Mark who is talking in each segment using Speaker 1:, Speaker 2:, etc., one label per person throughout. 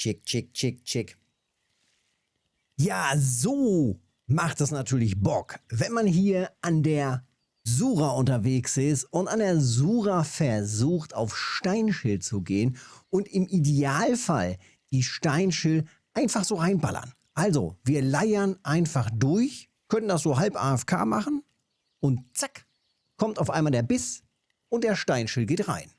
Speaker 1: Chick, chick, chick, chick. Ja, so macht es natürlich Bock, wenn man hier an der Sura unterwegs ist und an der Sura versucht, auf Steinschild zu gehen und im Idealfall die Steinschild einfach so reinballern. Also, wir leiern einfach durch, können das so halb AFK machen und zack, kommt auf einmal der Biss und der Steinschild geht rein.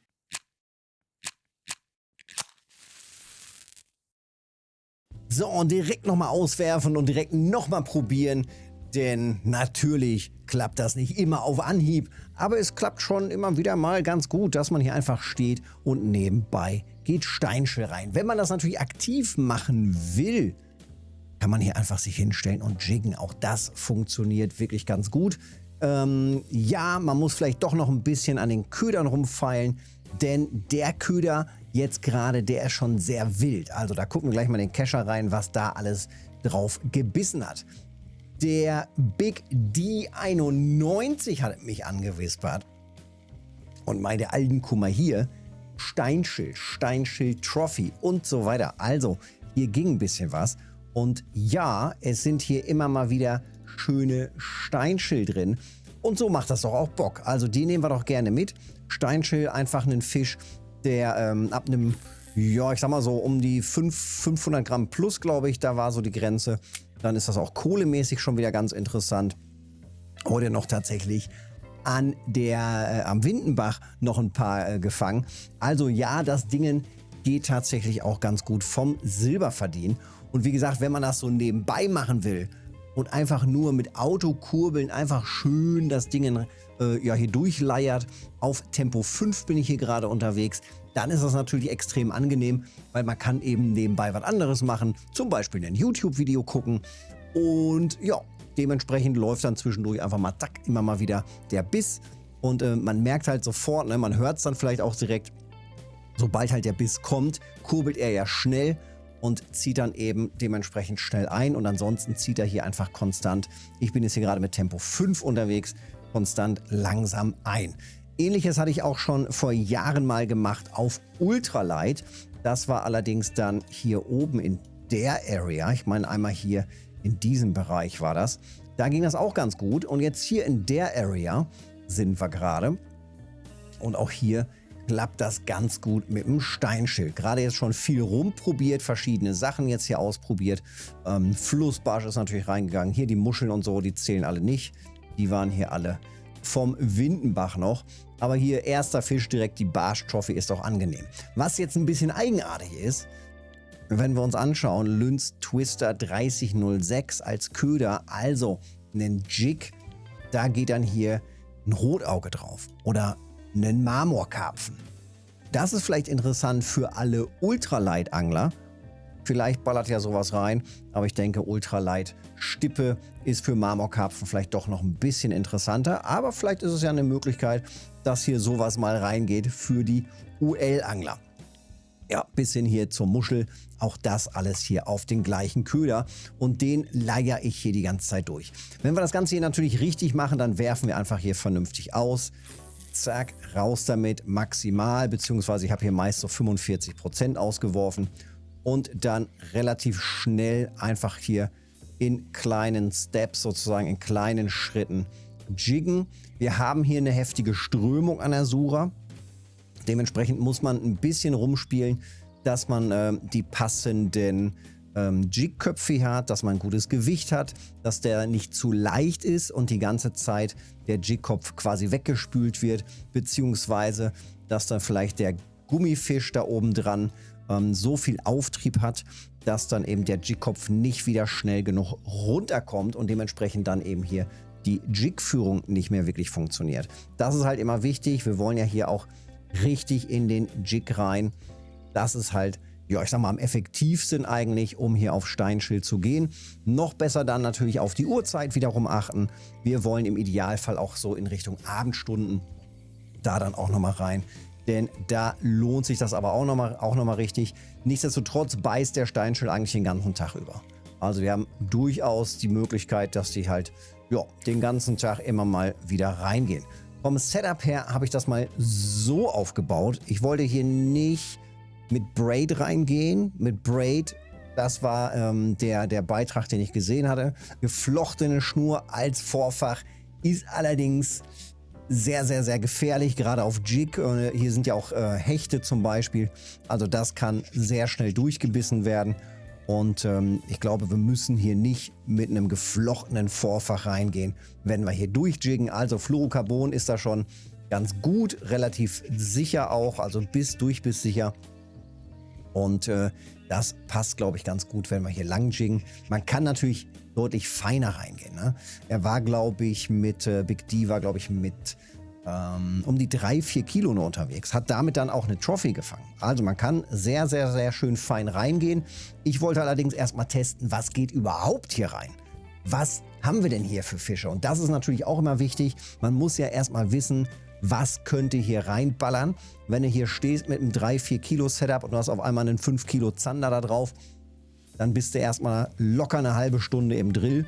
Speaker 1: So, und direkt nochmal auswerfen und direkt nochmal probieren, denn natürlich klappt das nicht immer auf Anhieb, aber es klappt schon immer wieder mal ganz gut, dass man hier einfach steht und nebenbei geht Steinschild rein. Wenn man das natürlich aktiv machen will, kann man hier einfach sich hinstellen und jiggen. Auch das funktioniert wirklich ganz gut. Ja, man muss vielleicht doch noch ein bisschen an den Ködern rumfeilen, denn der Köder jetzt gerade, der ist schon sehr wild. Also da gucken wir gleich mal in den Kescher rein, was da alles drauf gebissen hat. Der Big D91 hat mich angewispert und meinte, Alten, guck mal hier, Steinschild, Steinschild Trophy und so weiter. Also hier ging ein bisschen was. Und ja, es sind hier immer mal wieder schöne Steinschild drin. Und so macht das doch auch Bock. Also die nehmen wir doch gerne mit. Steinschild, einfach einen Fisch, der ab einem, ja, ich sag mal so um die 500 Gramm plus, glaube ich, da war so die Grenze. Dann ist das auch kohlemäßig schon wieder ganz interessant. Heute noch tatsächlich am Windenbach noch ein paar gefangen. Also ja, das Ding geht tatsächlich auch ganz gut vom Silberverdienen. Und wie gesagt, wenn man das so nebenbei machen will und einfach nur mit Autokurbeln einfach schön das Ding ja, hier durchleiert, auf Tempo 5 bin ich hier gerade unterwegs, dann ist das natürlich extrem angenehm, weil man kann eben nebenbei was anderes machen, zum Beispiel ein YouTube-Video gucken und ja, dementsprechend läuft dann zwischendurch einfach mal zack, immer mal wieder der Biss und man merkt halt sofort, ne, man hört es dann vielleicht auch direkt, sobald halt der Biss kommt, kurbelt er ja schnell und zieht dann eben dementsprechend schnell ein und ansonsten zieht er hier einfach konstant, ich bin jetzt hier gerade mit Tempo 5 unterwegs, konstant langsam ein. Ähnliches hatte ich auch schon vor Jahren mal gemacht auf Ultralight. Das war allerdings dann hier oben in der Area, ich meine einmal hier in diesem Bereich war das. Da ging das auch ganz gut und jetzt hier in der Area sind wir gerade und auch hier klappt das ganz gut mit dem Steinschild. Gerade jetzt schon viel rumprobiert, verschiedene Sachen jetzt hier ausprobiert. Flussbarsch ist natürlich reingegangen. Hier die Muscheln und so, die zählen alle nicht. Die waren hier alle vom Windenbach noch. Aber hier erster Fisch direkt, die Barsch-Trophy ist auch angenehm. Was jetzt ein bisschen eigenartig ist, wenn wir uns anschauen, Lynx Twister 3006 als Köder, also einen Jig, da geht dann hier ein Rotauge drauf oder einen Marmorkarpfen. Das ist vielleicht interessant für alle Ultralight-Angler. Vielleicht ballert ja sowas rein, aber ich denke, Ultralight-Stippe ist für Marmorkarpfen vielleicht doch noch ein bisschen interessanter. Aber vielleicht ist es ja eine Möglichkeit, dass hier sowas mal reingeht für die UL-Angler. Ja, bis hin hier zur Muschel. Auch das alles hier auf den gleichen Köder. Und den leier ich hier die ganze Zeit durch. Wenn wir das Ganze hier natürlich richtig machen, dann werfen wir einfach hier vernünftig aus. Zack, raus damit, maximal, beziehungsweise ich habe hier meist so 45% ausgeworfen und dann relativ schnell einfach hier in kleinen Steps, sozusagen in kleinen Schritten jiggen. Wir haben hier eine heftige Strömung an der Sura. Dementsprechend muss man ein bisschen rumspielen, dass man die passenden Jigköpfe hier hat, dass man ein gutes Gewicht hat, dass der nicht zu leicht ist und die ganze Zeit der Jigkopf quasi weggespült wird, beziehungsweise dass dann vielleicht der Gummifisch da oben dran so viel Auftrieb hat, dass dann eben der Jigkopf nicht wieder schnell genug runterkommt und dementsprechend dann eben hier die Jigführung nicht mehr wirklich funktioniert. Das ist halt immer wichtig. Wir wollen ja hier auch richtig in den Jig rein. Das ist halt, ja, ich sag mal, am effektivsten eigentlich, um hier auf Steinschild zu gehen. Noch besser dann natürlich auf die Uhrzeit wiederum achten. Wir wollen im Idealfall auch so in Richtung Abendstunden da dann auch nochmal rein. Denn da lohnt sich das aber auch nochmal richtig. Nichtsdestotrotz beißt der Steinschild eigentlich den ganzen Tag über. Also wir haben durchaus die Möglichkeit, dass die halt ja, den ganzen Tag immer mal wieder reingehen. Vom Setup her habe ich das mal so aufgebaut. Ich wollte hier nicht mit Braid reingehen. Mit Braid, das war der Beitrag, den ich gesehen hatte. Geflochtene Schnur als Vorfach ist allerdings sehr, sehr, sehr gefährlich, gerade auf Jig. Hier sind ja auch Hechte zum Beispiel. Also das kann sehr schnell durchgebissen werden. Und ich glaube, wir müssen hier nicht mit einem geflochtenen Vorfach reingehen, wenn wir hier durchjiggen. Also Fluorocarbon ist da schon ganz gut, relativ sicher auch, also bis sicher. Und das passt, glaube ich, ganz gut, wenn wir hier lang jiggen. Man kann natürlich deutlich feiner reingehen. Ne? Er war, glaube ich, mit Big D war, glaube ich, mit um die 3-4 Kilo nur unterwegs. Hat damit dann auch eine Trophy gefangen. Also man kann sehr, sehr, sehr schön fein reingehen. Ich wollte allerdings erstmal testen, was geht überhaupt hier rein? Was haben wir denn hier für Fische? Und das ist natürlich auch immer wichtig. Man muss ja erstmal wissen, was könnte hier reinballern. Wenn du hier stehst mit einem 3-4 Kilo Setup und du hast auf einmal einen 5 Kilo Zander da drauf, dann bist du erstmal locker eine halbe Stunde im Drill.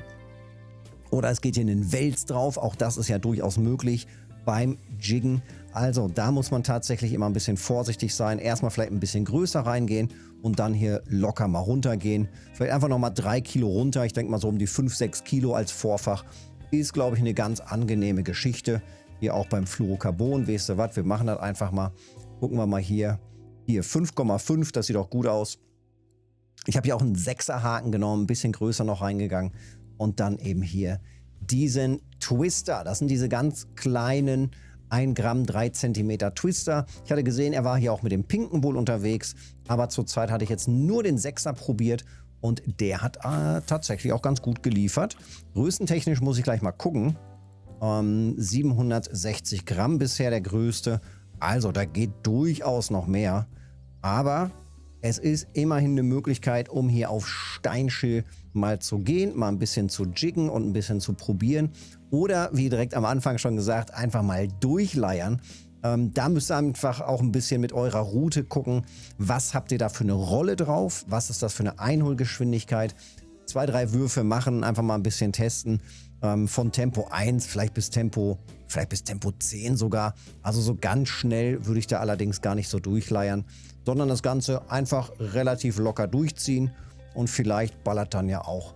Speaker 1: Oder es geht hier einen Wels drauf. Auch das ist ja durchaus möglich beim Jiggen. Also da muss man tatsächlich immer ein bisschen vorsichtig sein. Erstmal vielleicht ein bisschen größer reingehen und dann hier locker mal runtergehen. Vielleicht einfach nochmal 3 Kilo runter. Ich denke mal so um die 5-6 Kilo als Vorfach. Ist, glaube ich, eine ganz angenehme Geschichte. Hier auch beim Fluorocarbon. Weißt du was, wir machen das einfach mal. Gucken wir mal hier. Hier 5,5, das sieht auch gut aus. Ich habe hier auch einen 6er Haken genommen, ein bisschen größer noch reingegangen. Und dann eben hier diesen Twister. Das sind diese ganz kleinen 1 Gramm 3 Zentimeter Twister. Ich hatte gesehen, er war hier auch mit dem pinken wohl unterwegs. Aber zurzeit hatte ich jetzt nur den 6er probiert. Und der hat tatsächlich auch ganz gut geliefert. Größentechnisch muss ich gleich mal gucken. 760 Gramm bisher der größte. Also da geht durchaus noch mehr. Aber es ist immerhin eine Möglichkeit, um hier auf Steinschill mal zu gehen, mal ein bisschen zu jiggen und ein bisschen zu probieren. Oder, wie direkt am Anfang schon gesagt, einfach mal durchleiern. Da müsst ihr einfach auch ein bisschen mit eurer Route gucken, was habt ihr da für eine Rolle drauf, was ist das für eine Einholgeschwindigkeit. 2, 3 Würfe machen, einfach mal ein bisschen testen. Von Tempo 1 vielleicht bis Tempo 10 sogar. Also so ganz schnell würde ich da allerdings gar nicht so durchleiern, sondern das Ganze einfach relativ locker durchziehen und vielleicht ballert dann ja auch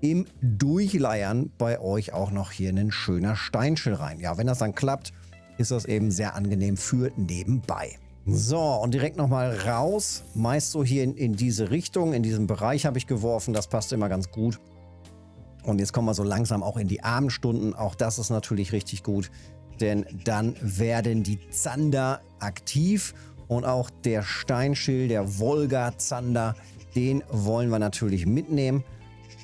Speaker 1: im Durchleiern bei euch auch noch hier ein schöner Steinschill rein. Ja, wenn das dann klappt, ist das eben sehr angenehm für nebenbei. So, und direkt nochmal raus. Meist so hier in diese Richtung, in diesem Bereich habe ich geworfen. Das passt immer ganz gut. Und jetzt kommen wir so langsam auch in die Abendstunden. Auch das ist natürlich richtig gut, denn dann werden die Zander aktiv und auch der Steinschill, der Wolga-Zander, den wollen wir natürlich mitnehmen.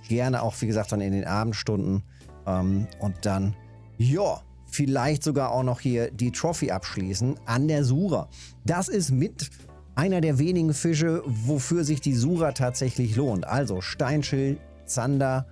Speaker 1: Gerne auch, wie gesagt, dann in den Abendstunden. Und dann, ja, vielleicht sogar auch noch hier die Trophy abschließen an der Sura. Das ist mit einer der wenigen Fische, wofür sich die Sura tatsächlich lohnt. Also Steinschill, Zander,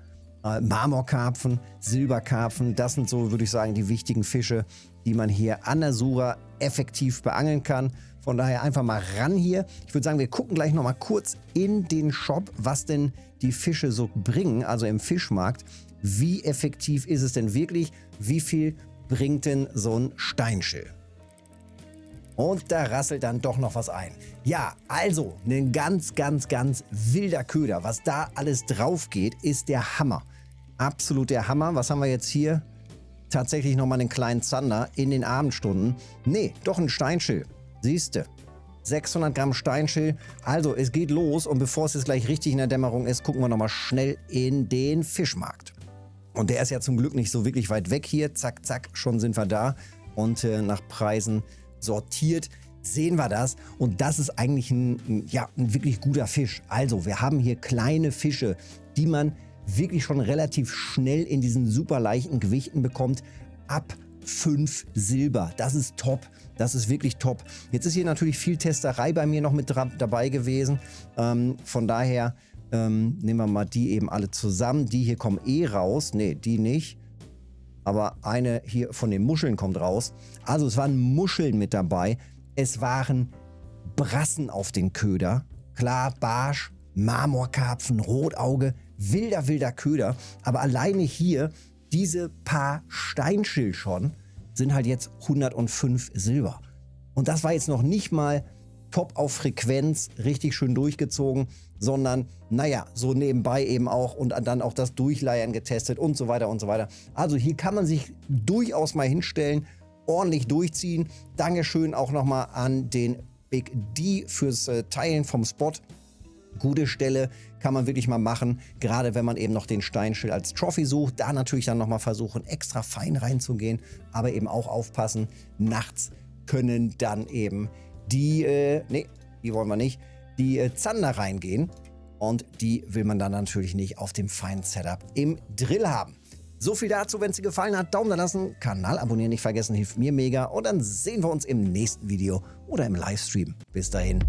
Speaker 1: Marmorkarpfen, Silberkarpfen, das sind so, würde ich sagen, die wichtigen Fische, die man hier an der Sura effektiv beangeln kann. Von daher einfach mal ran hier. Ich würde sagen, wir gucken gleich noch mal kurz in den Shop, was denn die Fische so bringen, also im Fischmarkt. Wie effektiv ist es denn wirklich? Wie viel bringt denn so ein Steinschill? Und da rasselt dann doch noch was ein. Ja, also ein ganz, ganz, ganz wilder Köder. Was da alles drauf geht, ist der Hammer. Absolut der Hammer. Was haben wir jetzt hier? Tatsächlich nochmal einen kleinen Zander in den Abendstunden. Nee, doch ein Steinschill. Siehste. 600 Gramm Steinschill. Also es geht los und bevor es jetzt gleich richtig in der Dämmerung ist, gucken wir nochmal schnell in den Fischmarkt. Und der ist ja zum Glück nicht so wirklich weit weg hier. Zack, zack, schon sind wir da. Und nach Preisen sortiert sehen wir das. Und das ist eigentlich ein wirklich guter Fisch. Also wir haben hier kleine Fische, die man wirklich schon relativ schnell in diesen super leichten Gewichten bekommt. Ab 5 Silber. Das ist top. Das ist wirklich top. Jetzt ist hier natürlich viel Testerei bei mir noch mit dabei gewesen. Von daher nehmen wir mal die eben alle zusammen. Die hier kommen eh raus. Ne, die nicht. Aber eine hier von den Muscheln kommt raus. Also es waren Muscheln mit dabei. Es waren Brassen auf den Köder. Klar, Barsch, Marmorkarpfen, Rotauge. Wilder, wilder Köder. Aber alleine hier, diese paar Steinschill schon, sind halt jetzt 105 Silber. Und das war jetzt noch nicht mal top auf Frequenz, richtig schön durchgezogen, sondern naja, so nebenbei eben auch und dann auch das Durchleiern getestet und so weiter und so weiter. Also hier kann man sich durchaus mal hinstellen, ordentlich durchziehen. Dankeschön auch nochmal an den Big D fürs Teilen vom Spot. Gute Stelle, kann man wirklich mal machen, gerade wenn man eben noch den Steinschild als Trophy sucht. Da natürlich dann nochmal versuchen, extra fein reinzugehen, aber eben auch aufpassen, nachts können dann eben die, die wollen wir nicht, die Zander reingehen und die will man dann natürlich nicht auf dem feinen Setup im Drill haben. So viel dazu, wenn es dir gefallen hat, Daumen da lassen, Kanal abonnieren nicht vergessen, hilft mir mega und dann sehen wir uns im nächsten Video oder im Livestream. Bis dahin.